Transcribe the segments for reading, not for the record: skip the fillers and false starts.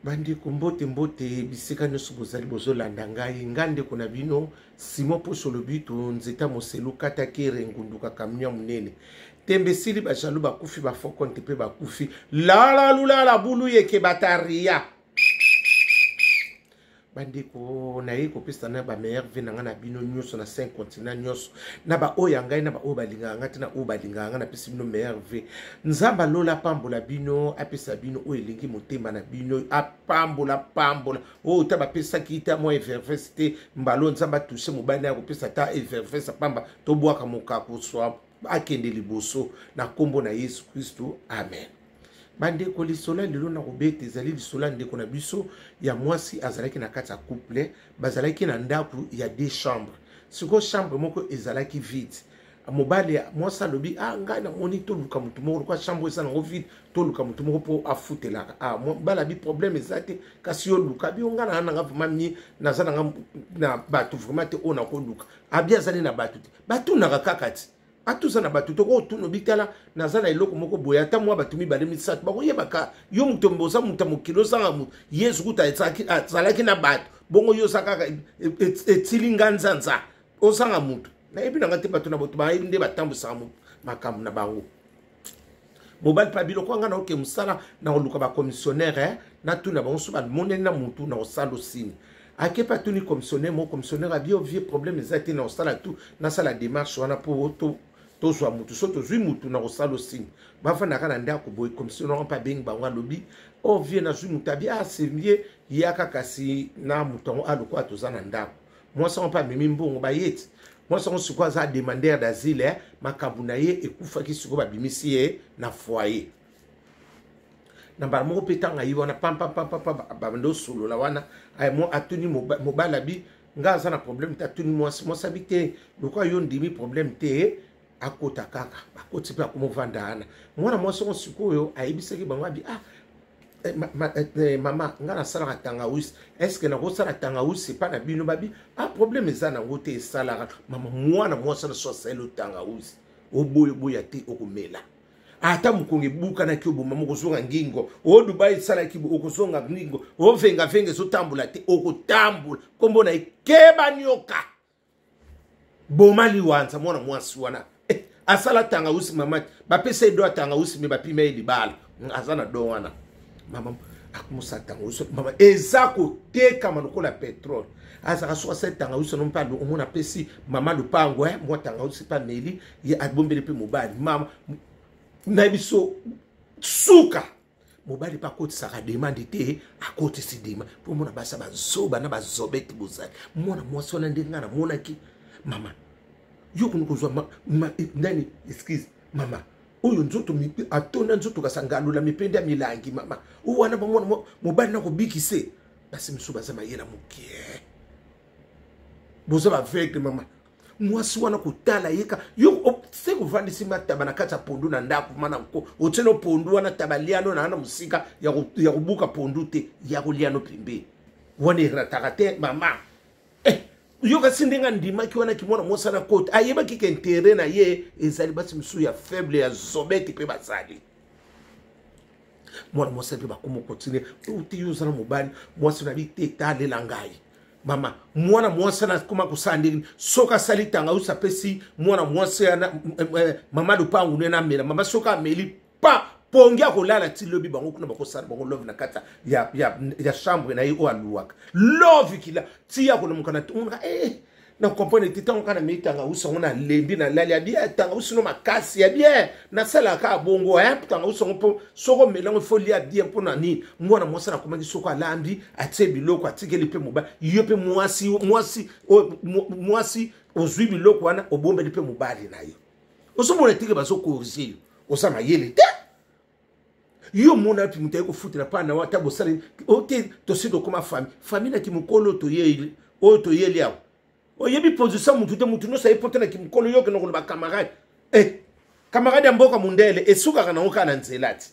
Bandi kumbote mbote bisika nyoso bozali bozolanda ngai ngande kuna bino simo poso lobitu nzeta moselu kata kere ngunduka kamnya munene tembe sili bajalu bakufi bafoko ntepe bakufi la lula bulu yeke bataria bandi ko na ye ko pesa na ba meilleur vie na ngana bino nyoso na 5 continents nyoso na ba oya ngai na ba o balinga ngati na o balinga ngana pesa bino meilleur vie nzamba lola pambola bino apesa bino o elingi motema na bino apambola o ta ba pesa kita mo effervescité mbalo nzamba toucher mobana ko pesa ta effervescence pamba to bwaka mokako swa akende liboso na kombo na Yesu Kristo amen. Bande ko lisola lelo na kobete ezali lisola ndeko na biso ya mwasi azalaki na kati ya couple bazalaki na ndaku ya 2 chambres siko chambre moko ezalaki vide mobali mwasi alobi ngai na moni to luka mutu moko kwa chambre eza nango vide to luka mutu moko po afutelaka bala bi problème ezate kasi yo luka bi onga na nga vraiment naza na batu vraiment te ona ko luka abia zali na batu te batu na kakati atuza na batu toko tuno bitala nazana iloko moko boya ata mwa batu mibale misatu bako yebaka yo muto mboza muta mokilo sanga mu Yesu kuta zalaki na batu bongo yo saka etilinga nzanza osanga mutu na ebi na ngate batu na botu ba nde batambusa mu makamu na bango mobile pa biloko nga na oke musala na oluka ba commissionnaire na tuna bango so ba monene na mutu na osalo sini ake pa tuni commissionnaire mo commissionnaire a bio vie problème ezati na osala tout na sala démarche wana po to so mutu so to zui mutu na osalo sini bafana kana ndako boy commissionnaire pa beng bango lobi o vie na zui mutu abia servier yaka kasi na mutu aloko atozana ndako moi ça on pas mimi mbongo ba yeti moi ça on se quoi ça demandeur d'asile makabuna ye ekufa kisuko babimisi ye na foyer na ba mo petanga yi wana pam bando solo la wana ay mo atuni mobala bi ngaza na problème ta tuni mo sabité lokwa yo ndimi problème te akota kaka akoti pa ko mo vandana mwana mo so sikoyo ayibiseki bango bi mama ngana sala tanga wis est-ce que na ko sala tanga wis pas na bino babi problème eza na ngote sala mama mwana mo sala so sala tanga wis oboya te okumela ata mukonge buka na kyobo mama kozonga ngingo o Dubai sala kibo okozonga ngingo o venga so tambula te okotambula kombo na ikeba nyoka bomali wanza mwana mwasi wana asala tanga usi mama bapesa do tanga usi me bapima libala azana do wana mama akumusa tanga usi mama ezako teka manukola petrol azaka so tanga usi no mpalo omona pesi mama lupango mo tanga usi pa meli ya abombele pe mobali mama na biso suka mobali pa koti saka demande te akoti si dema po mona basa bazoba na bazobeti bozali mona mwasi wana ndenga na mona ki mama yo kuno kozwa nani excuse mama oyo nzoto mipi atona nzoto kasangalo la mipende ya milangi mama wana ba mona mobali na ko bikise basi msuba za mayela mukie boza ba vekle mama mwasi wana kutala yeka yo se kuvandi sima tabana kata pondu na ndaku mana ko oteno pondu wana tabaliano na ana musika ya kubuka pondu te ya kuliano pimbe wani ratakate mama yo kasindenga ndima ki wana kimona mosa na kote ayeba kikentere na ye ezali basi msu ya faible ya zobeti pe basali mwana mosa pe bakomo continue uti yuza na mobali mwasi na bite tale langai mama mwana mwasi na kuma kusandi soka salitanga usapesi mwana mwasi na mama lupangu nena mela mama soka meli pa pongia kolala ti lobi bango kuna bakosala bango love na kata ya chambre na yo aluwaka love kila ti ya kolomka na tunga na comprendre titango kana mitanga usongo na lembi na lali abia tanga usino makasi ya bien na sala ka bongo tanga usongo po soko melango folie a bien pona ni mwana mwasi na komaki soko alambi atie biloko atikeli pe moba yo pe mwasi ozwi biloko wana obombeli pe mobali na yo osomona tike baso corriger osama yele te yo mona pi mutaye ko futela pa na wata bosali ote to sido koma famille na kimukolo to yele o to yele yawo oyebi position mutu te mutu no sa epote na kimukolo yo ke no ba camarade camarade mboka mundele esuka kana okana nzelati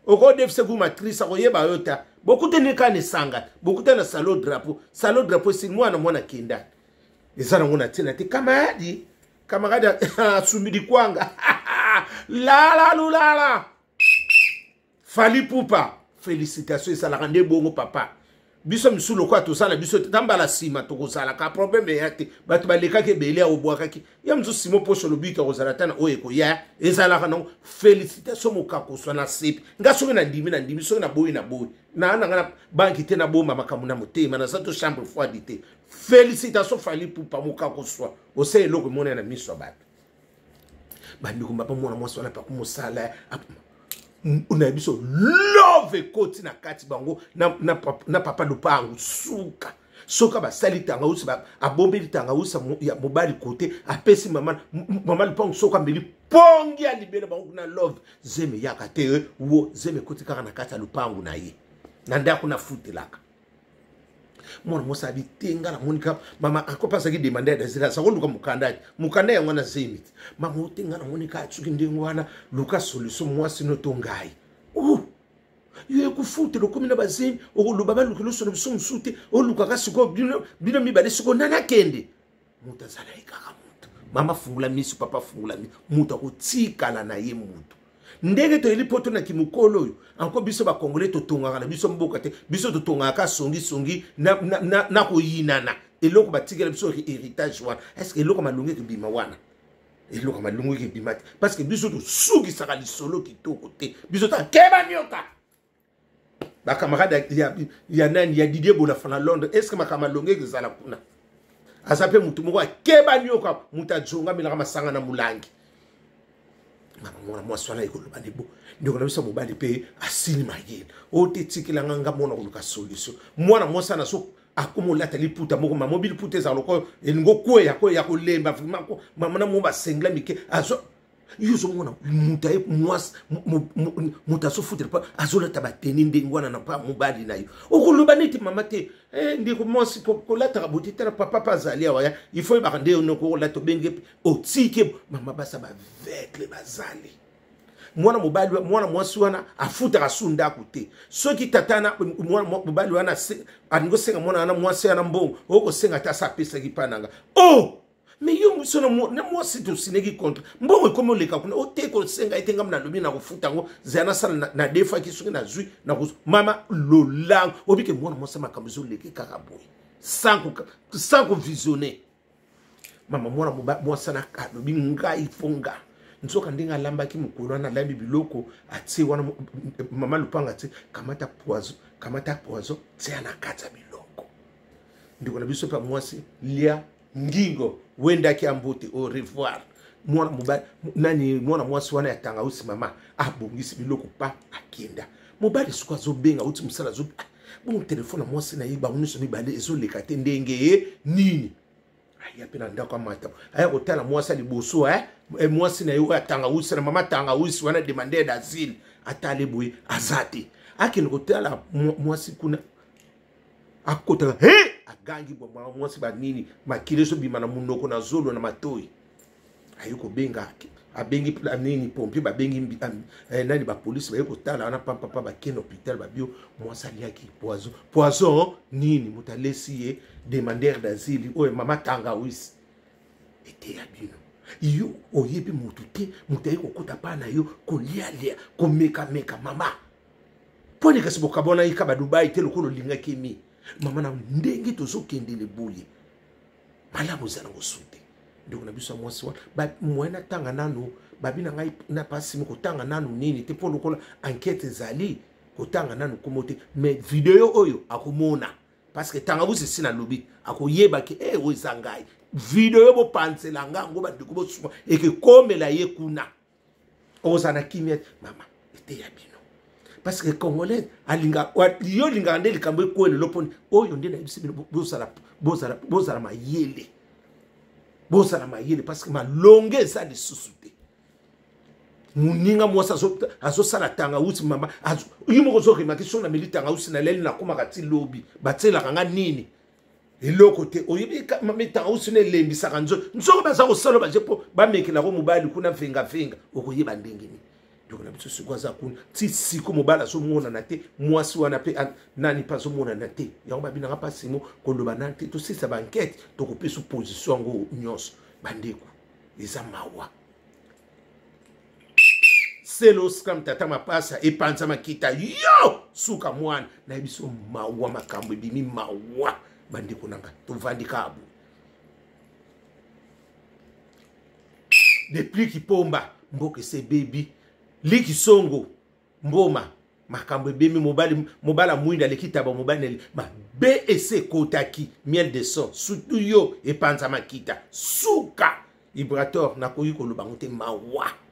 oko defse ku matrice ko yeba yota bokute ne kana sanga bokute na salon drapeau si mwana kinda ezana ngona tina te camarade sumidi kwanga la lulala félicitations ça la rende bongo papa biso misulo kwa to sala biso tambala sima to kozala ka problème yate bato baleka ke belé au bois kaki ya mzo simo poso lo bika kozala tana oyeko ya ezala kana félicitations mokako so na sip ngaso na ndimi so na boyi na ngana banki te na bomba makamuna motema na sato chambre froide félicitations fali pour pa mokako so o se eloko mona na miso bato bandi ko mbapa mona mwasi wana pa kumosala una biso love koti na kati bango na papa lupangu suka soka ba salitanga usi ba abombeli tanga usa ya mobali kote apesi mama lupangu soka mbeli pongi ya libele bango na love zeme yaka te wo zeme koti kaka na kati lupangu na ye na nda kuna futelaka mwana mosa bitenga na monika mama akopasa ki demander d'asile sa luka mukanda yango na zemit mama utenga na monika atsuki ndengwana luka solution moi sino tongai yo ekufuti lokomi na bazemi okuluba balukilo sono biso msute oluka kasiko bino mibale siko nana kende muta zala ikaka mutu mama fungula misu papa fungula misu mutu akotikala na ye mutu ndenge to eli poto na kimukolo yo anko biso ba congolais to tongaka na biso mboka te biso to tongaka songi na ko yinana eloko batikela biso héritage wana est-ce que eloko malungi ke bima wana eloko malungi ke bima parce que biso to suki saka lisolo kitoko te biso ta keba nyoka ba camarade ya nani ya Didier Bonafana Londres est-ce que makamalonge ke zala kuna asape mutu moko keba nyoka mutajonga milaka masanga na mulangi mwana mwasi wana ekoloba nebo ndeko na biso mobali pe asini mayele ote tikila nganga mona koluka solution mwana mwasi na so akomolata liputa moko mobile puta za loko elingo kweya ya kolemba vraiment ko mama na momba sengla mike azo yuzo mona mutaye mwasi mutaso futre pa azola tabateni ndengwana na pa mobali na yo okoloba neti mama te ndeko mwasi ko lata boti tera papa pazali ya il faut ba ndeo noko lata benge otike mama basa ba vekle bazali mwana mobali mwana mwasi wana afuta kasunda kote soki tatana mwana mobali wana aningo senga mwana wana mwasi wana mbongo oko senga ta sa pesa kipananga mais yo sono na mwasi to sinegi contre mbongo komo leka kuna oteko senga itenga mna lobi na kufuta ngo zana sala na defa kisuki na zui na mama lolang obike mwana mwasi makamzo leke kaka boy sans visionner mama mwana mwasi na kalobi ngai fonga nzoka ndinga lamba ki mukolo na lambi biloko ati wana mama lupanga ati kamata poison tia na kata biloko ndiko na biso pa mwasi lia ngingo wenda ki ambote au revoir mwana mobali nani mwana mwasi wana yatanga usi mama abongisi biloko pa akenda mobali suka zobenga uti musala zo bon telefone mwasi na yiba uniso mibale ezo lekate ndenge nini aya pena ndako mata aya kotala mwasi liboso mwasi na yo atanga usi na mama tanga usi wana demander d'asile atale azati akini kotala mwasi kuna akota agangi bwa mwasi ba nini makileso bima na munoko na zolo na matoi ayuko benga abengi nini pompier ba bengi nani ba police ba yeko tala na papa ba keno hôpital ba bio mwasi aliaki poison nini mutalesi ye demander d'asile mama tanga wisi ete ya bino iyo oyebi mutu te mutayi kokota pa na yo kolia komeka mama pone kasi bokabona ikaba Dubai te lokolo linga kimi mama na ndenge tozo kendele boye malamu zana ngosute ndiko na biso mwasi wa ba mwena tanga nanu babina ngai na pasi mo kotanga nanu nini te polo kola enquête zali kotanga nanu komote mais video oyo akomona parce que tanga busi sina lobi akoyeba ke ozangai video bo pansela ngango ba ndiko bo suma eke komela ye kuna ozana kimia mama ete ya bino parce que congolais alinga yo linga ndeli kambe kwele loponi oyo ndena ibisi bozala mayele parce que ma longue ça de susute muninga mwasa azo sala tanga uti mama yimo kozo remarquer na militanga uti na leli na koma kati lobi batela kanga nini eloko te oyibi mama tanga uti ne lembi saka nzo baza ko sala bajepo ba mekela ko mobali kuna venga okoyeba ndenge ni donc na biso sikwaza kuna ti siko mobala so mona na te mwasi wana pe nani pa so mona na te yango babina nga pasimo koloba na te to sisa ba enquête to ko peso position ngo nyos bandeko eza mawa selos kam tata mapasa epanza makita yo suka mwana na biso mawa makambo bimi mawa bandeko nanga tovandi kabu depuis kipomba mboke se baby liki songo mboma makambo bimi mobala mwinda lekitaba mobane ma BEC kotaki miel de son surtout yo epanza makita suka vibrator na koyi koloba ngote mawa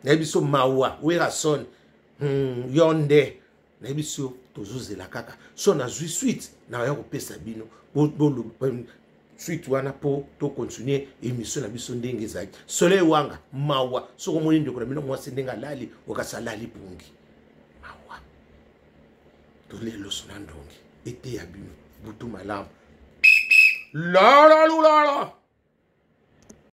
na biso mawa wera son yonde na biso tozozela kaka so na zui suite na ya kopesa bino bolo suite wana po to continuer émission na biso ndenge zaki soleil wanga mawa so ko moni ndeko na bino mwasi ndenga lali okasalali pungi mawa to lelo sona ndongi ete ya bino butu malamu la la la la